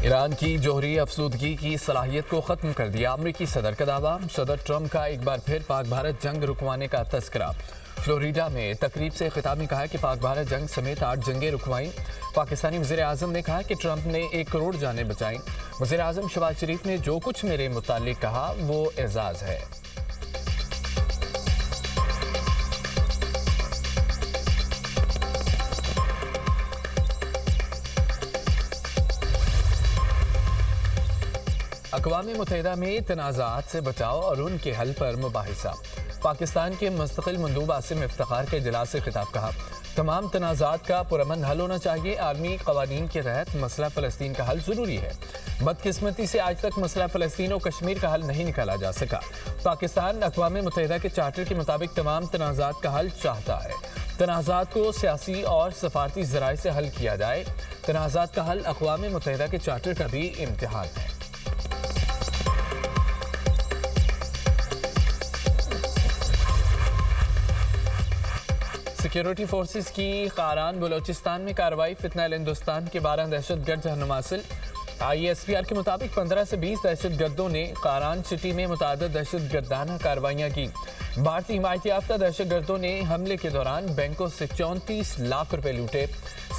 Iran की जोहरी अफसुदगी की सलाहियत को ख़त्म कर दिया अमरीकी सदर का दावा। सदर ट्रंप का एक बार फिर पाक भारत जंग रुकवाने का तस्करा। फ्लोरिडा में तकरीब से खिताब में कहा कि पाक भारत जंग समेत 8 जंगें रुकवाईं। पाकिस्तानी वज़ीर आज़म ने कहा कि ट्रंप ने 1 करोड़ जानें बचाईं। वज़ीर आज़म शहबाज शरीफ ने जो कुछ मेरे मुताल्लिक कहा वो एजाज़ है। अक़वाम मुत्तहिदा में तनाज़ात से बचाव और उनके हल पर मुबाहिसा। पाकिस्तान के मुस्तक़िल मंदूब आसिम इफ्तिखार के इजलास से खिताब कहा, तमाम तनाज़ात का पुरअमन हल होना चाहिए। आलमी क़वानीन के तहत मसला फ़लस्तीन का हल ज़रूरी है। बदकिस्मती से आज तक मसला फ़लस्तीन और कश्मीर का हल नहीं निकाला जा सका। पाकिस्तान अक़वाम मुत्तहिदा के चार्टर के मुताबिक तमाम तनाज़ात का हल चाहता है। तनाज़ात को सियासी और सफारती ज़राए से हल किया जाए। तनाज़ात का हल अक़वाम मुत्तहिदा के चार्टर का भी इम्तिहान है। सिक्योरिटी फोर्सेस की कारान बलोचिस्तान में कार्रवाई। फितना हिंदुस्तान के 12 दहशतगर्द रहनुमा हासिल। ISPR के मुताबिक 15 से 20 दहशतगर्दों ने कारान सिटी में मुतादिद दहशतगर्दाना कार्रवाइयाँ की। भारतीय हिमायत याफ्ता दहशतगर्दों ने हमले के दौरान बैंकों से 34 लाख रुपए लूटे।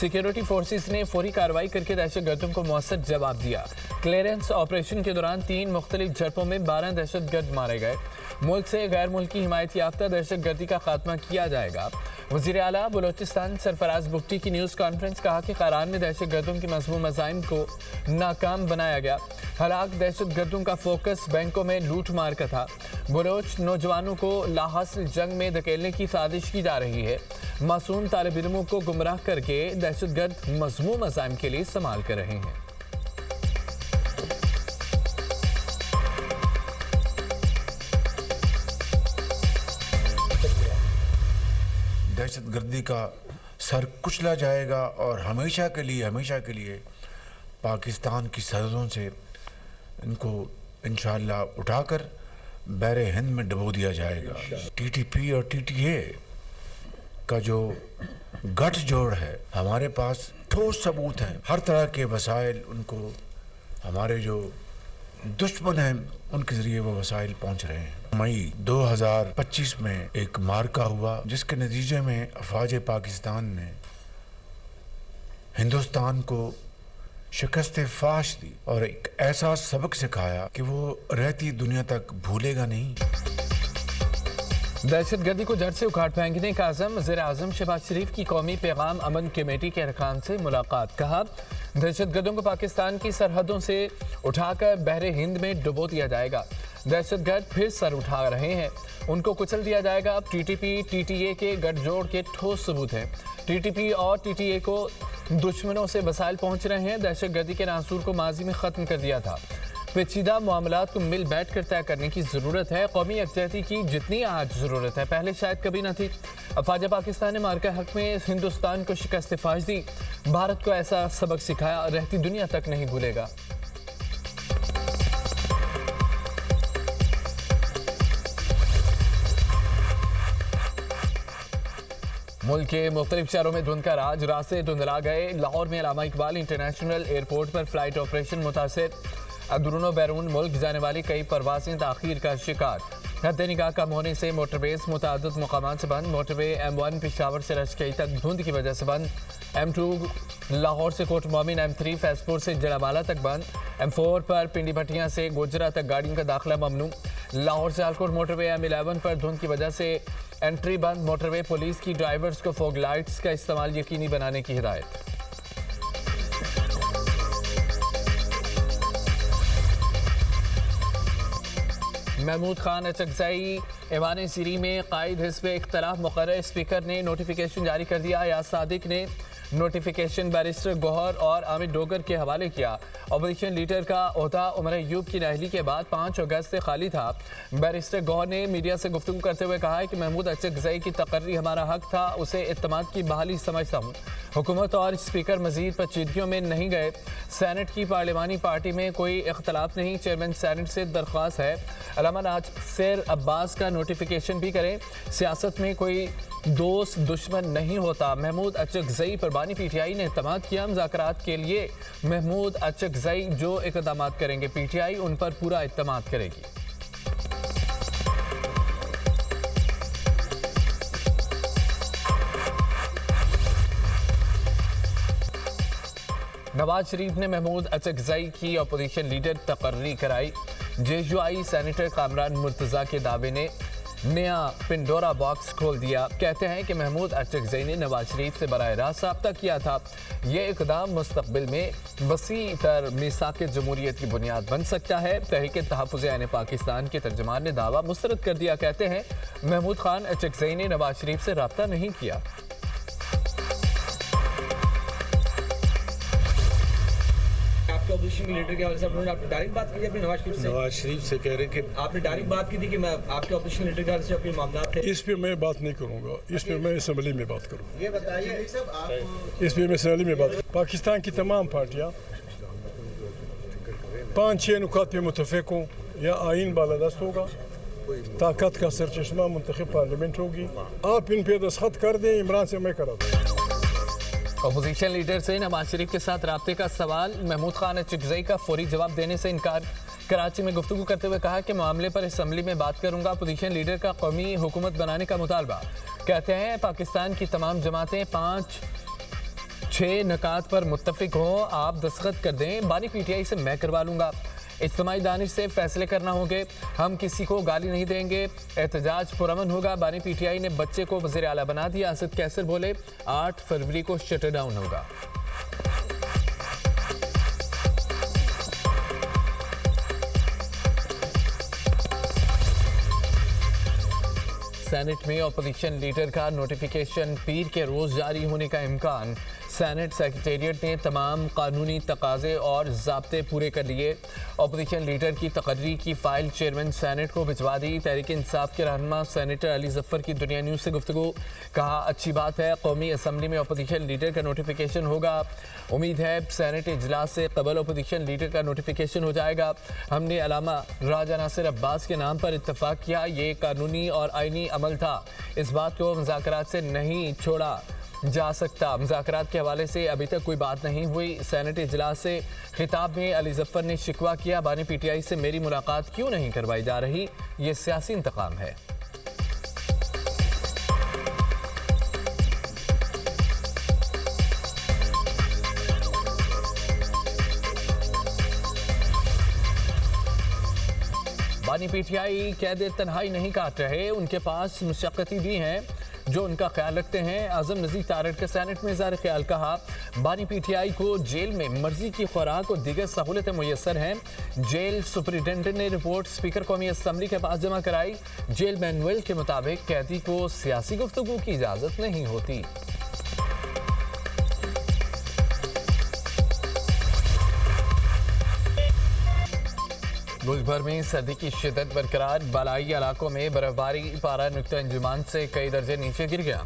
सिक्योरिटी फोर्सेस ने फौरी कार्रवाई करके दहशतगर्दों को मौसर जवाब दिया। क्लियरेंस ऑपरेशन के दौरान 3 मुख्तलिफ झड़पों में 12 दहशतगर्द मारे गए। मुल्क से गैर मुल्की हिमायत याफ्ता दहशतगर्दी का खात्मा किया जाएगा। वज़ीर आला बलोचिस्तान सरफराज बुगटी की न्यूज़ कॉन्फ्रेंस कहा कि कारान में दहशतगर्दों के मज़मूम अज़ाइम को नाकाम बनाया गया। हलाक दहशतगर्दों का फोकस बैंकों में लूट मार का था। बलोच नौजवानों को लाहासिल जंग में धकेलने की साजिश की जा रही है। मासूम तालिब इल्मों को गुमराह करके दहशतगर्द मज़मूम अज़ाइम के लिए इस्तेमाल कर रहे हैं। दहशतगर्दी का सर कुचला जाएगा और हमेशा के लिए पाकिस्तान की सरहदों से इनको इंशाअल्लाह उठाकर बहरे हिंद में डबो दिया जाएगा। TTP और TTA का जो गठजोड़ है, हमारे पास ठोस सबूत हैं, हर तरह के वसाइल उनको, हमारे जो दुश्मन हैं उनके जरिए वो वसाइल पहुंच रहे हैं। मई 2025 में एक मार्का हुआ जिसके नतीजे में अफवाज पाकिस्तान ने हिंदुस्तान को शिकस्त फाश दी और एक ऐसा सबक सिखाया कि वो रहती दुनिया तक भूलेगा नहीं। दहशतगर्दी को जड़ से उखाड़ फेंकने का आज़म। वज़ीर आज़म शहबाज शरीफ की कौमी पैगाम अमन कमेटी के अरकान से मुलाकात। कहा, दहशतगर्दों को पाकिस्तान की सरहदों से उठाकर बहरे हिंद में डुबो दिया जाएगा। दहशतगर्द फिर सर उठा रहे हैं, उनको कुचल दिया जाएगा। अब TTP TTA के गठजोड़ के ठोस सबूत हैं। TTP और TTA को दुश्मनों से वसाइल पहुंच रहे हैं। दहशतगर्दी के नासूर को माजी में ख़त्म कर दिया था। पेचीदा मामलात को मिल बैठ कर तय करने की ज़रूरत है। कौमी यकजहती की जितनी आज ज़रूरत है पहले शायद कभी न थी। अफवाज पाकिस्तान ने मार्का हक में हिंदुस्तान को शिकस्त फाश दी। भारत को ऐसा सबक सिखाया रहती दुनिया तक नहीं भूलेगा। मुल्क के मुख्तलिफ शहरों में धुंध का राज। रास्ते धुंधला गए। लाहौर में अल्लामा इकबाल इंटरनेशनल एयरपोर्ट पर फ्लाइट ऑपरेशन मुतासिर। अंदरूनो बैरून मुल्क जाने वाली कई परवाजें ताख़ीर का शिकार। हद निगाह कम होने से मोटरवेज मुतादिद मकामात से बंद। मोटरवे M1 पेशावर से रशकई तक धुंध की वजह से बंद। M2 लाहौर से कोट मोमिन, M3 फैजपुर से जलावाला तक बंद। M4 पर पिंडी भटियां से गोजरा तक गाड़ियों का दाखिला ममनू। लाहौर से आलकोट मोटरवे M11 पर धुंध की वजह से एंट्री बंद। मोटरवे पुलिस की ड्राइवर्स को फॉग लाइट्स का इस्तेमाल यकीनी बनाने की हिदायत। महमूद खान अचकज़ई ऐवान सीरी में कायद हिज़्ब इख्तिलाफ मुक़र्रर। स्पीकर ने नोटिफिकेशन जारी कर दिया। या सादिक ने नोटिफिकेशन बैरिस्टर गौहर और आमिर डोगर के हवाले किया। अपोजिशन लीडर का ओहदा उमर अयूब की नाअहली के बाद 5 अगस्त से खाली था। बैरिस्टर गौहर ने मीडिया से गुफ्तगू करते हुए कहा है कि महमूद अचकज़ई की तकर्री हमारा हक था, उसे इत्तेमाद की बहाली समझता हूँ। हुकूमत और स्पीकर मजीद पेचीदगियों में नहीं गए। सेनेट की पार्लिमानी पार्टी में कोई इख्तलाफ नहीं। चेयरमैन सेनेट से दरख्वास्त है। अल्लामा नासिर अब्बास का नोटिफिकेशन भी करें। सियासत में कोई दोस्त दुश्मन नहीं होता। महमूद अचकजई पर बानी पीटीआई ने इत्तेमाद किया। मुज़ाकरात के लिए महमूद अचकजई जो इक़दाम करेंगे पीटीआई उन पर पूरा इत्तेमाद करेगी। नवाज शरीफ ने महमूद अचकजई की अपोजिशन लीडर तकर्री कराई। जेजुआई सेनेटर कामरान मुर्तज़ा के दावे ने नया पिंडोरा बॉक्स खोल दिया। कहते हैं कि महमूद अचकजई ने नवाज शरीफ से बराह रास्त रब्ता किया था। ये इक़दाम मुस्तक़बिल में वसी तर मीसाक़ जमहूरियत की बुनियाद बन सकता है। तहरीक तहफ़्फ़ुज़ ऐन पाकिस्तान के तर्जुमान ने दावा मुस्तरद कर दिया। कहते हैं महमूद खान अचकजई ने नवाज शरीफ से रब्ता नहीं किया। अपोजिशन के लीडर के हवाले से आपने डायरेक्ट बात की थी अपने नवाज शरीफ से कह रहे कि आपने डायरेक्ट बात की थी कि मैं आपके अपोजिशन लीडर के हवाले से अपने मामला थे। इस पे मैं बात नहीं करूंगा, इस पे मैं असम्बली में बात करूंगा। ये बताइए इस पे मैं असम्बली में बात पाकिस्तान की तमाम पार्टियां 5-6 नुकात पे मुतफिक हों या आइन बालादस्त होगा, ताकत का सरचश्मा मुंतखब पार्लियामेंट होगी। आप इन पे दस्तखत कर दें, इमरान से मैं करा दूँ। अपोजिशन लीडर से नवाज शरीफ के साथ राब्ते का सवाल। महमूद खान अचकजई का फौरी जवाब देने से इनकार। कराची में गुफ्तगू करते हुए कहा कि मामले पर असम्बली में बात करूंगा। अपोजिशन लीडर का कौमी हुकूमत बनाने का मुतालबा। कहते हैं पाकिस्तान की तमाम जमातें 5-6 नकात पर मुत्तफिक हों, आप दस्तखत कर दें, बानी पीटीआई से मैं करवा लूंगा। इज्तिमाई दानिश से फैसले करना होंगे, हम किसी को गाली नहीं देंगे, एहतजाज पुरअमन होगा। बानी पीटीआई ने बच्चे को वज़ीर आला बना दिया। असद कैसर बोले 8 फरवरी को शटर डाउन होगा। सेनेट में अपोजिशन लीडर का नोटिफिकेशन पीर के रोज जारी होने का इम्कान। सेनेट सेक्रेटेरिएट ने तमाम कानूनी तकाजे और ज़ाब्ते पूरे कर लिए। अपोजिशन लीडर की तकर्री की फाइल चेयरमैन सेनेट को भिजवा दी। तहरीक इंसाफ के रहनुमा सेनेटर अली जफ़र की दुनिया न्यूज़ से गुफ्तगू। कहा अच्छी बात है, कौमी असम्बली में अपोजिशन लीडर का नोटिफिकेशन होगा। उम्मीद है सेनेट इजलास से कबल अपोजिशन लीडर का नोटिफिकेशन हो जाएगा। हमने अलामा राजा नासिर अब्बास के नाम पर इत्तफाक किया, ये कानूनी और आइनी अमल था। इस बात को मुज़ाकरात से नहीं छोड़ा जा सकता। मुज़ाकरात के हवाले से अभी तक कोई बात नहीं हुई। सेनेट इजलास से खिताब में अली जफ़र ने शिकवा किया, बानी पीटीआई से मेरी मुलाकात क्यों नहीं करवाई जा रही, ये सियासी इंतकाम है। बानी पीटीआई कैद तन्हाई नहीं काट रहे, उनके पास मुशक्कती भी हैं जो उनका ख्याल रखते हैं। आज़म नज़ीर तारड़ के सेनेट में इज़हार ख्याल। कहा बानी पीटीआई को जेल में मर्जी की खुराक और दीगर सहूलतें मुयसर हैं। जेल सुपरिटेंडेंट ने रिपोर्ट स्पीकर कौमी असम्बली के पास जमा कराई। जेल मैनुअल के मुताबिक कैदी को सियासी गुफ्तगू की इजाज़त नहीं होती। मुल्क भर में सर्दी की शिद्दत बरकरार। बालाई इलाकों में बर्फबारी, पारा नुक्ता अंजुमान से कई दर्जे नीचे गिर गया।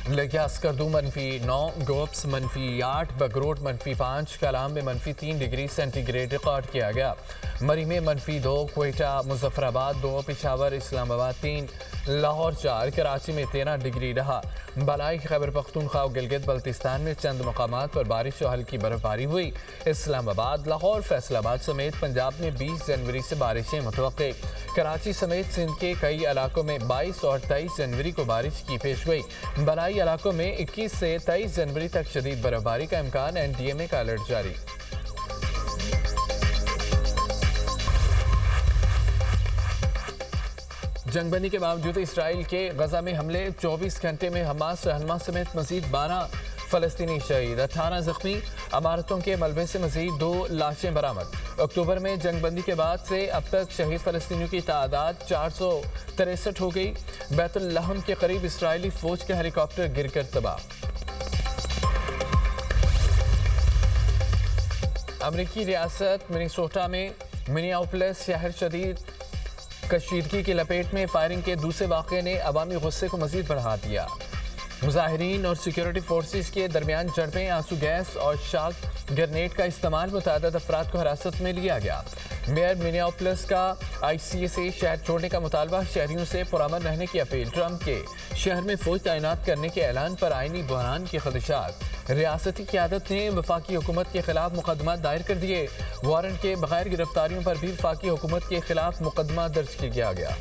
लिहाजा स्कर्दू -9, गोप्स -8, बगरोट -5, कलाम में -3 डिग्री सेंटीग्रेड रिकॉर्ड किया गया। मरी में -2, क्वेटा मुजफ्फराबाद 2, पेशावर इस्लामाबाद 3, लाहौर 4, कराची में 13 डिग्री रहा। बालाई खैबर पख्तूनख्वा और गिलगित बल्तिस्तान में चंद मकामात पर बारिश और हल्की बर्फबारी हुई। इस्लामाबाद, लाहौर, फैसलाबाद समेत पंजाब में 20 जनवरी से बारिशें मुतवक्के। कराची समेत सिंध के कई इलाकों में 22 और 23 जनवरी को बारिश की पेशगोई। बालाई इलाकों में 21 से 23 जनवरी तक शदीद बर्फबारी का इम्कान। एनडीएमए का अलर्ट जारी। जंगबंदी के बावजूद इसराइल के गजा में हमले। 24 घंटे में हमास रहनुमा समेत मजीद 12 फ़लस्तीनी शहीद, 18 जख्मी। अमारतों के मलबे से मजीद 2 लाशें बरामद। अक्टूबर में जंगबंदी के बाद से अब तक शहीद फ़लस्तीनियों की तादाद 463 हो गई। बैतुल लहम के करीब इसराइली फौज के हेलीकॉप्टर गिरकर तबाह। अमरीकी रियासत मिनेसोटा में मिनियापोलिस शहर शदीद कशीदगी की लपेट में। फायरिंग के दूसरे वाक़े ने अवामी गुस्से को मजीद बढ़ा दिया। मुजाहिरीन और सिक्योरिटी फोर्सेस के दरमियान झड़पें, आंसू गैस और शाक ग्रेनेड का इस्तेमाल। मुतअद्दिद अफराद को हिरासत में लिया गया। मेयर मिनियापोलिस का ICA से शहर छोड़ने का मुतालबा, शहरियों से पुरअमन रहने की अपील। ट्रंप के शहर में फौज तैनात करने के ऐलान पर आईनी बहरान के खदशात। रियासती क़यादत ने वफाकी हुकूमत के खिलाफ मुकदमा दायर कर दिए। वारंट के बगैर गिरफ्तारियों पर भी वफाकी हुकूमत के खिलाफ मुकदमा दर्ज किया गया।